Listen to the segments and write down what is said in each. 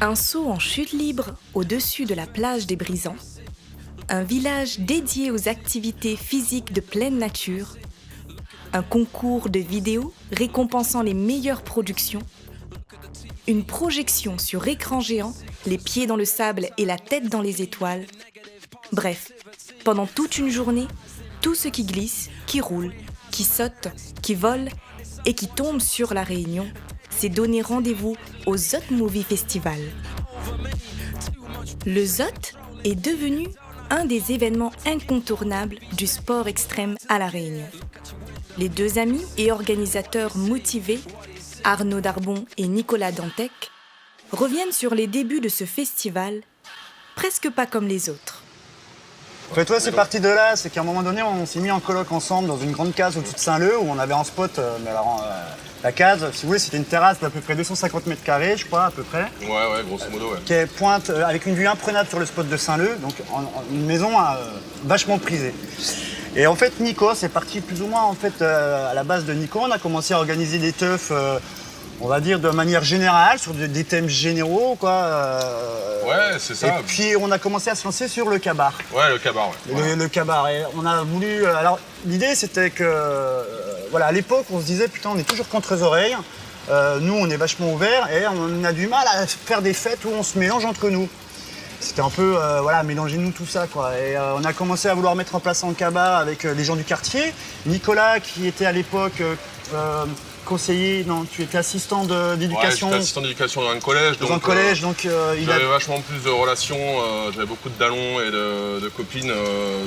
Un saut en chute libre au-dessus de la plage des Brisants, un village dédié aux activités physiques de pleine nature, un concours de vidéos récompensant les meilleures productions, une projection sur écran géant, les pieds dans le sable et la tête dans les étoiles. Bref, pendant toute une journée, tout ce qui glisse, qui roule, qui saute, qui vole et qui tombe sur La Réunion s'est donné rendez-vous au Zot Movie Festival. Le Zot est devenu un des événements incontournables du sport extrême à La Réunion. Les deux amis et organisateurs motivés, Arnaud Darbon et Nicolas Dantec, reviennent sur les débuts de ce festival, presque pas comme les autres. En fait, ouais, c'est parti de là, c'est qu'à un moment donné, on s'est mis en coloc ensemble dans une grande case au-dessus de Saint-Leu, où on avait un spot, mais alors, la case, si vous voulez, c'était une terrasse d'à peu près 250 mètres carrés, je crois, à peu près. Ouais, grosso modo, ouais. Qui est pointe, avec une vue imprenable sur le spot de Saint-Leu, donc une maison vachement prisée. Et en fait, Nico, c'est parti plus ou moins, en fait, à la base de Nico, on a commencé à organiser des teufs, on va dire de manière générale, sur des thèmes généraux, quoi. Ouais, c'est ça. Et puis on a commencé à se lancer sur le cabar. Ouais, le cabar, ouais. Le cabar. Et on a voulu. Alors l'idée c'était que, voilà, à l'époque on se disait putain on est toujours contre les oreilles. Nous on est vachement ouverts et on a du mal à faire des fêtes où on se mélange entre nous. C'était un peu, voilà, mélangez-nous tout ça, quoi. Et on a commencé à vouloir mettre en place un cabar avec les gens du quartier. Nicolas qui était à l'époque conseiller, non, tu étais assistant d'éducation. Ouais, j'étais assistant d'éducation dans un collège. Dans un collège, donc j'avais vachement plus de relations, j'avais beaucoup de dallons et de copines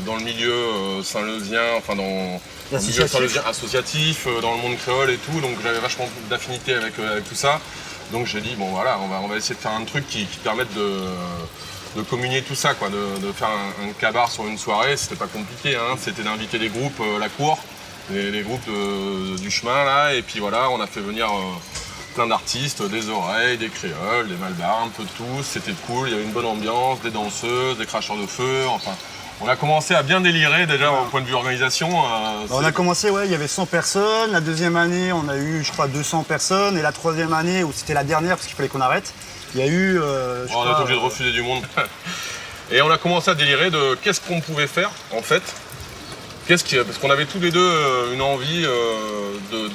dans le milieu saint-leusien, enfin dans le milieu saint-leusien associatif, dans le monde créole et tout, donc j'avais vachement d'affinité avec tout ça. Donc j'ai dit, bon voilà, on va essayer de faire un truc qui permette de communier tout ça, quoi, de faire un cabar sur une soirée. C'était pas compliqué, hein, c'était d'inviter des groupes, la cour. Les groupes du chemin là, et puis voilà, on a fait venir plein d'artistes, des oreilles, des créoles, des malbars, un peu de tout, c'était cool, il y avait une bonne ambiance, des danseuses, des cracheurs de feu, enfin on a commencé à bien délirer déjà au point de vue organisation. On a commencé, ouais, il y avait 100 personnes, la deuxième année on a eu je crois 200 personnes, et la troisième année, où c'était la dernière parce qu'il fallait qu'on arrête, il y a eu... on a été obligé de refuser du monde. Et on a commencé à délirer de qu'est-ce qu'on pouvait faire en fait. Parce qu'on avait tous les deux une envie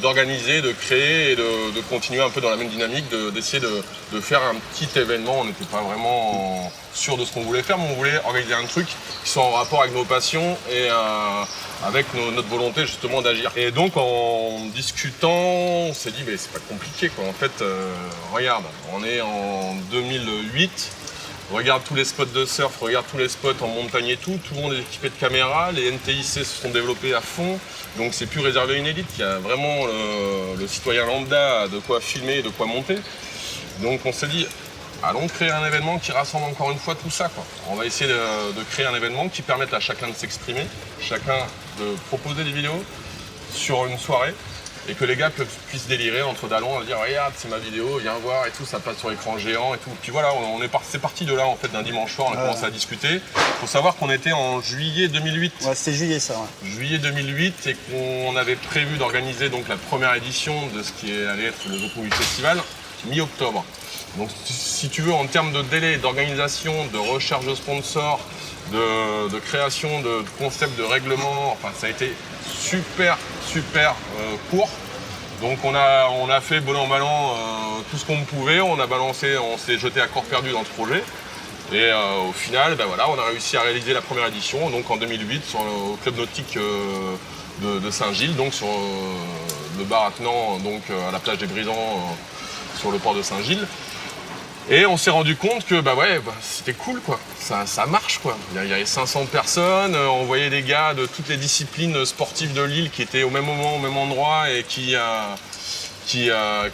d'organiser, de créer et de continuer un peu dans la même dynamique, d'essayer de faire un petit événement. On n'était pas vraiment sûr de ce qu'on voulait faire, mais on voulait organiser un truc qui soit en rapport avec nos passions et avec notre volonté justement d'agir. Et donc en discutant, on s'est dit mais c'est pas compliqué quoi. En fait, regarde, on est en 2008. Regarde tous les spots de surf, regarde tous les spots en montagne et tout le monde est équipé de caméras, les NTIC se sont développés à fond, donc c'est plus réservé à une élite, il y a vraiment le citoyen lambda de quoi filmer et de quoi monter. Donc on s'est dit, allons créer un événement qui rassemble encore une fois tout ça, quoi. On va essayer de créer un événement qui permette à chacun de s'exprimer, chacun de proposer des vidéos sur une soirée, et que les gars puissent délirer entre dallons, dire regarde c'est ma vidéo, viens voir et tout, ça passe sur écran géant et tout. Puis voilà, c'est parti de là en fait d'un dimanche soir, on a commencé à discuter. Il faut savoir qu'on était en juillet 2008. Ouais, c'était juillet ça. Ouais. Juillet 2008 et qu'on avait prévu d'organiser donc la première édition de ce qui allait être le Zot Movie Festival mi-octobre. Donc si tu veux en termes de délai, d'organisation, de recherche de sponsors, de création de concepts, de règlements, enfin ça a été super court. Donc on a fait bon an mal an tout ce qu'on pouvait, on s'est jeté à corps perdu dans ce projet. Et au final, ben voilà, on a réussi à réaliser la première édition donc en 2008 au club nautique de Saint-Gilles, donc sur le bar attenant donc à la plage des Brisants sur le port de Saint-Gilles. Et on s'est rendu compte que c'était cool quoi, ça marche quoi. Il y avait 500 personnes, on voyait des gars de toutes les disciplines sportives de l'île qui étaient au même moment, au même endroit et qui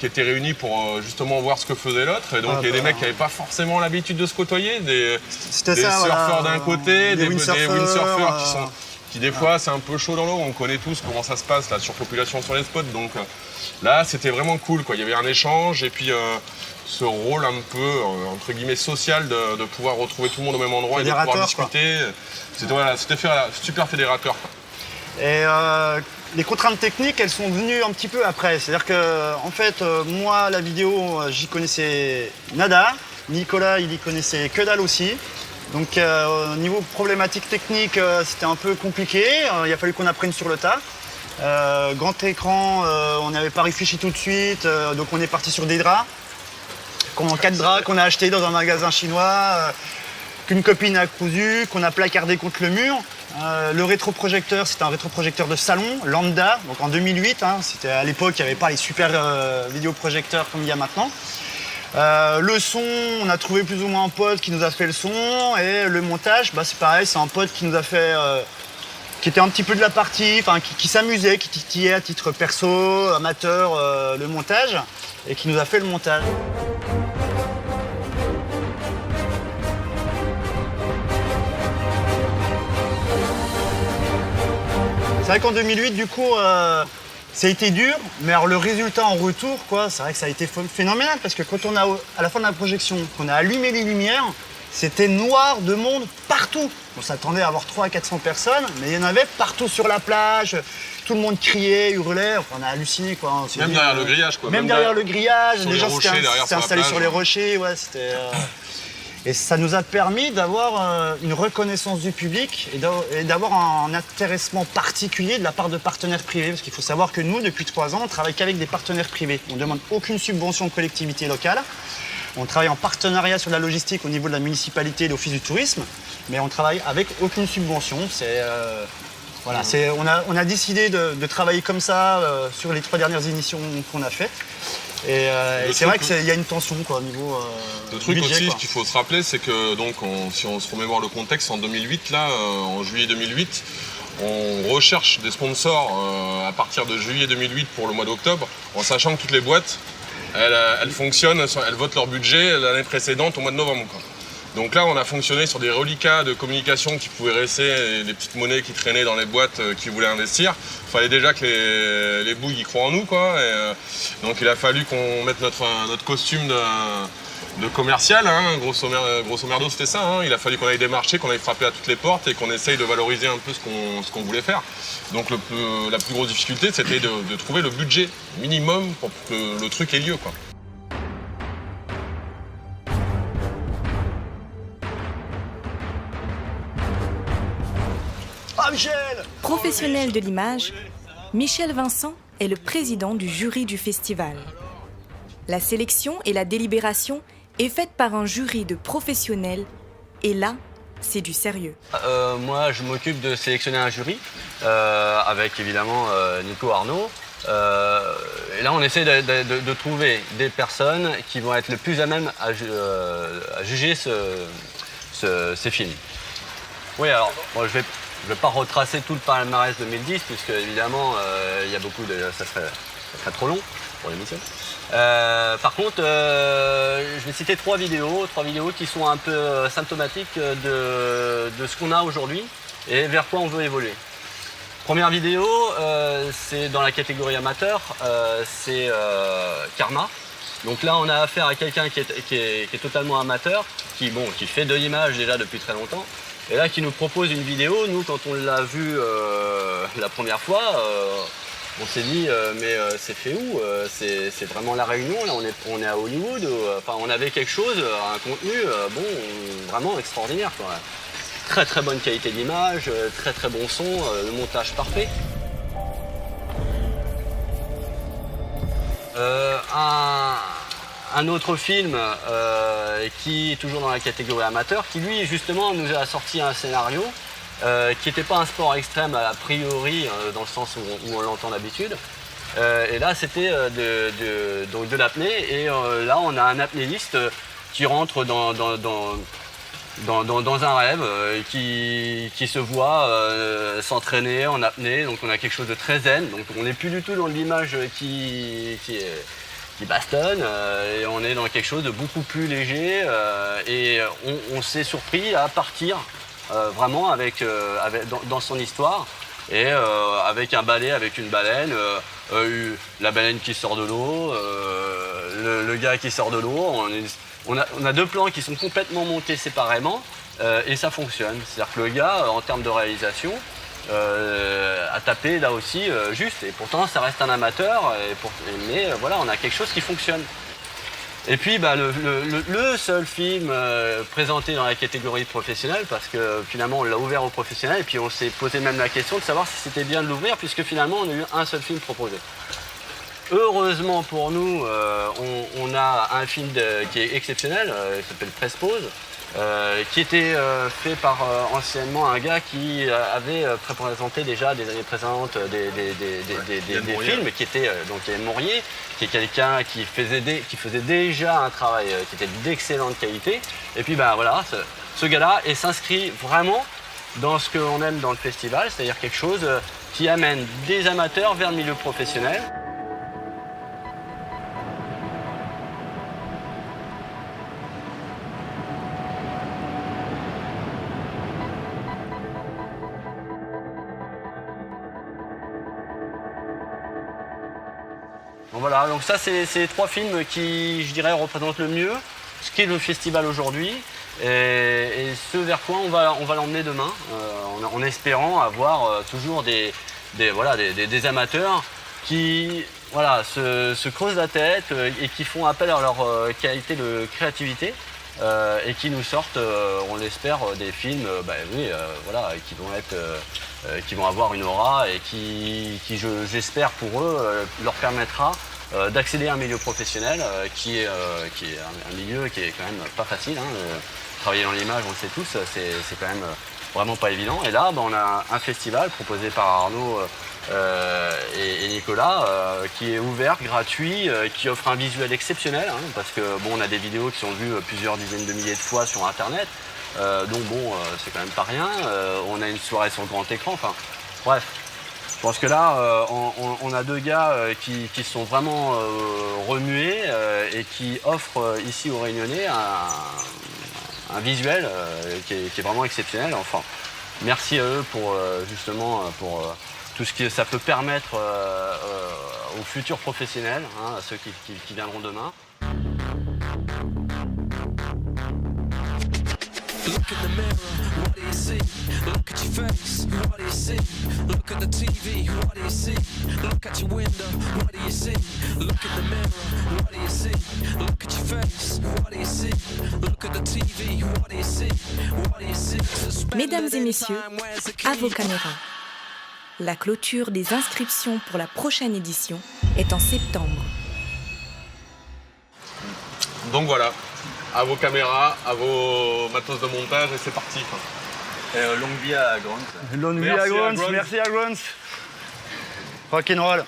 étaient réunis pour justement voir ce que faisait l'autre. Et donc il y a des mecs qui n'avaient pas forcément l'habitude de se côtoyer, des surfeurs d'un côté, des windsurfers qui des fois c'est un peu chaud dans l'eau, on connaît tous comment ça se passe, la surpopulation sur les spots. Donc là c'était vraiment cool quoi, il y avait un échange et puis ce rôle un peu entre guillemets social de pouvoir retrouver tout le monde au même endroit et de pouvoir discuter. C'était super fédérateur quoi. Et les contraintes techniques, elles sont venues un petit peu après. C'est-à-dire que, en fait, moi, la vidéo, j'y connaissais nada. Nicolas, il y connaissait que dalle aussi. Donc, au niveau problématique technique, c'était un peu compliqué. Il a fallu qu'on apprenne sur le tas. Grand écran, on n'avait pas réfléchi tout de suite. Donc, on est parti sur des draps. 4 draps qu'on a achetés dans un magasin chinois. Qu'une copine a cousu, qu'on a placardé contre le mur. Le rétroprojecteur, c'était un rétroprojecteur de salon, lambda, donc en 2008. C'était à l'époque, il n'y avait pas les super vidéoprojecteurs comme il y a maintenant. Le son, on a trouvé plus ou moins un pote qui nous a fait le son. Et le montage, c'est pareil, c'est un pote qui nous a fait... qui était un petit peu de la partie, enfin qui s'amusait, qui titillait à titre perso, amateur, le montage. Et qui nous a fait le montage. C'est vrai qu'en 2008, du coup, ça a été dur, mais alors le résultat en retour, c'est vrai que ça a été phénoménal, parce que quand on a, à la fin de la projection, qu'on a allumé les lumières, c'était noir de monde partout. On s'attendait à avoir 300 à 400 personnes, mais il y en avait partout sur la plage, tout le monde criait, hurlait, enfin, on a halluciné, quoi. Même derrière le grillage, quoi. Même derrière le grillage, les gens s'étaient installés sur les plage. rochers, ouais, c'était... Et ça nous a permis d'avoir une reconnaissance du public et d'avoir un intéressement particulier de la part de partenaires privés. Parce qu'il faut savoir que nous, depuis 3 ans, on travaille qu'avec des partenaires privés. On ne demande aucune subvention de collectivité locale. On travaille en partenariat sur la logistique au niveau de la municipalité et de l'Office du tourisme. Mais on travaille avec aucune subvention. Voilà, on a décidé de travailler comme ça sur les 3 dernières émissions qu'on a faites. Et c'est vrai qu'il y a une tension au niveau le truc budget, aussi qu'il faut se rappeler, c'est que donc, si on se remémore le contexte, en 2008, là, en juillet 2008, on recherche des sponsors à partir de juillet 2008 pour le mois d'octobre, en sachant que toutes les boîtes, elles fonctionnent, elles votent leur budget l'année précédente au mois de novembre, quoi. Donc là, on a fonctionné sur des reliquats de communication qui pouvaient rester, des petites monnaies qui traînaient dans les boîtes qui voulaient investir. Il fallait déjà que les bouilles y croient en nous, quoi. Et, donc il a fallu qu'on mette notre costume de commercial, grosso merdo c'était ça. Il a fallu qu'on aille démarcher, qu'on aille frapper à toutes les portes et qu'on essaye de valoriser un peu ce qu'on voulait faire. Donc la plus grosse difficulté, c'était de trouver le budget minimum pour que le truc ait lieu, quoi. Professionnel de l'image, Michel Vincent est le président du jury du festival. La sélection et la délibération est faite par un jury de professionnels et là, c'est du sérieux. Moi, je m'occupe de sélectionner un jury avec évidemment Nico Arnaud. Et là, on essaie de trouver des personnes qui vont être le plus à même à juger ces films. Oui, alors, bon, je vais pas retracer tout le palmarès 2010, puisque évidemment, il y a beaucoup de... Ça serait trop long pour l'émission. Par contre, je vais citer 3 vidéos qui sont un peu symptomatiques de ce qu'on a aujourd'hui et vers quoi on veut évoluer. Première vidéo, c'est dans la catégorie amateur, c'est Karma. Donc là, on a affaire à quelqu'un qui est totalement amateur, qui fait de l'image déjà depuis très longtemps. Et là, qui nous propose une vidéo. Nous, quand on l'a vu la première fois, on s'est dit, mais c'est fait où? C'est vraiment La Réunion, là, on est à Hollywood. Enfin, on avait quelque chose, un contenu, vraiment extraordinaire, quoi. Très très bonne qualité d'image, très très bon son, le montage parfait. Un autre film qui est toujours dans la catégorie amateur, qui lui justement nous a sorti un scénario qui n'était pas un sport extrême a priori, dans le sens où on l'entend d'habitude. Et là c'était de l'apnée, et là on a un apnéiste qui rentre dans un rêve, qui se voit s'entraîner en apnée, donc on a quelque chose de très zen, donc on n'est plus du tout dans l'image qui bastonne, et on est dans quelque chose de beaucoup plus léger, et on s'est surpris à partir vraiment dans son histoire, et avec un balai, avec une baleine, la baleine qui sort de l'eau, le gars qui sort de l'eau. On a 2 plans qui sont complètement montés séparément, et ça fonctionne. C'est-à-dire que le gars, en termes de réalisation, à taper là aussi juste. Et pourtant, ça reste un amateur, mais voilà, on a quelque chose qui fonctionne. Et puis le seul film présenté dans la catégorie professionnelle, parce que finalement on l'a ouvert aux professionnels, et puis on s'est posé même la question de savoir si c'était bien de l'ouvrir, puisque finalement on a eu un seul film proposé. Heureusement pour nous, on a un film qui est exceptionnel, il s'appelle Presse-Pause, qui était fait par anciennement un gars qui avait présenté déjà des années précédentes des films, qui était donc Yann Mourier, qui est quelqu'un qui faisait déjà un travail qui était d'excellente qualité. Et puis voilà, ce gars-là s'inscrit vraiment dans ce qu'on aime dans le festival, c'est-à-dire quelque chose qui amène des amateurs vers le milieu professionnel. Bon, voilà, donc ça c'est les 3 films qui, je dirais, représentent le mieux ce qu'est le festival aujourd'hui et ce vers quoi on va l'emmener demain, en espérant avoir toujours des amateurs qui se creusent la tête et qui font appel à leur qualité de créativité et qui nous sortent, on l'espère, des films qui vont avoir une aura et qui j'espère pour eux, leur permettra d'accéder à un milieu professionnel qui est un milieu qui est quand même pas facile. Travailler dans l'image, on le sait tous, c'est quand même vraiment pas évident. Et là, on a un festival proposé par Arnaud et Nicolas qui est ouvert, gratuit, qui offre un visuel exceptionnel, parce que on a des vidéos qui sont vues plusieurs dizaines de milliers de fois sur Internet. Donc c'est quand même pas rien. On a une soirée sur grand écran. Enfin, bref. Je pense que là, on a 2 gars qui sont vraiment remués et qui offrent ici aux Réunionnais un visuel qui est vraiment exceptionnel. Enfin, merci à eux pour justement pour tout ce que ça peut permettre aux futurs professionnels, à ceux qui viendront demain. Look in the mirror, what do you see? Look at your face, what do you see? Look at the TV, what do you see? Look at your window, what do you see? Look in the mirror, what do you see? Look at your face, what do you see? Look at the TV, what do you see? What do you see? Mesdames et messieurs, à vos caméras. La clôture des inscriptions pour la prochaine édition est en septembre. Donc voilà, à vos caméras, à vos matos de montage et c'est parti. Longue vie à Grant. Longue vie à Grant, merci à Grant. Rock'n'roll.